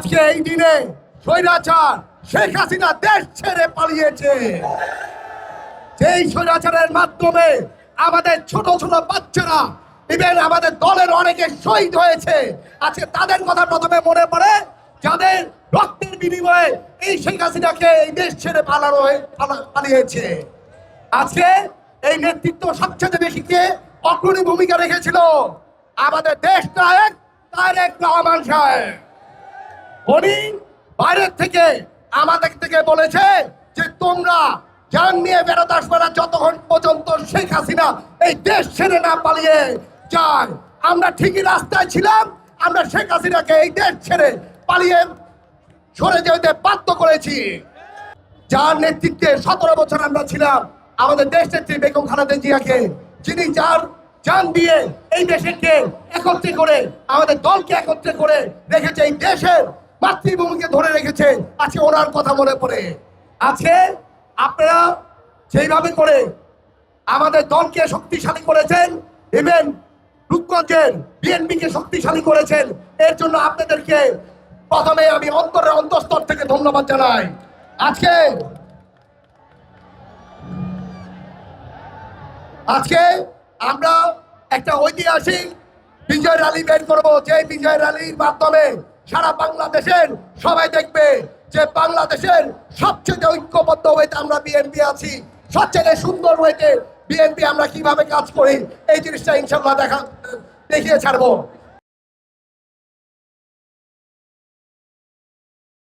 আজকে এই দিনে স্বৈরাচার শেখ হাসিনা দেশ ছেড়ে পালিয়েছে। যেই স্বৈরাচারের মাধ্যমে আমাদের ছোট ছোট বাচ্চারা, ইভেন আমাদের দলের অনেকে শহীদ হয়েছে। আজকে তাদের কথা প্রথমে মনে পড়ে, যাদের রক্তের বিনিময়ে এই শেখ হাসিনাকে এই দেশ ছেড়ে পালিয়েছে। আজকে এই নেতৃত্ব সবচেয়ে বেশি কে অগ্রণী ভূমিকা রেখেছিল? আমাদের দেশ নায়ক তারেক রহমান সাহেব। উনি বাইরের থেকে আমাদের থেকে বলেছে যে তোমরা জান নিয়ে বেরোতে আসবে না যতক্ষণ পর্যন্ত শেখ হাসিনা এই দেশ ছেড়ে না পালিয়ে যায়। আমরা ঠিকই রাস্তায় ছিলাম, আমরা শেখ হাসিনাকে এই দেশ ছেড়ে পালিয়ে সরে যেতে বাধ্য করেছি। যার নেতৃত্বে 17 বছর আমরা ছিলাম, আমাদের দেশ নেত্রী বেগম খালেদা জিয়াকে, যিনি যার জান দিয়ে এই দেশকে একত্রে করে, আমাদের দলকে একত্রে করে রেখেছে, এই দেশের মাতৃভূমিকে ধরে রেখেছে। আজকে ওনার কথা মনে পড়ে। আজকে আপনারা সেইভাবে করে আমাদের দলকে শক্তিশালী করেছেন, ইভেন রূপগঞ্জের বিএনপিকে শক্তিশালী করেছেন। এর জন্য আপনাদেরকে প্রথমে আমি অন্তরের অন্তঃস্থল থেকে ধন্যবাদ জানাই। আজকে আমরা একটা ঐতিহাসিক বিজয় র্যালি বের করব, যে বিজয় র্যালির মাধ্যমে সারা বাংলাদেশের সবাই দেখবে যে বাংলাদেশের সবচেয়ে ঐক্যবদ্ধ ওয়েতে আমরা বিএনপি আছি, সবচেয়ে সুন্দর ওয়েতে বিএনপি আমরা কিভাবে কাজ করি, এই জিনিসটা ইনশাল্লাহ দেখিয়ে ছাড়বো।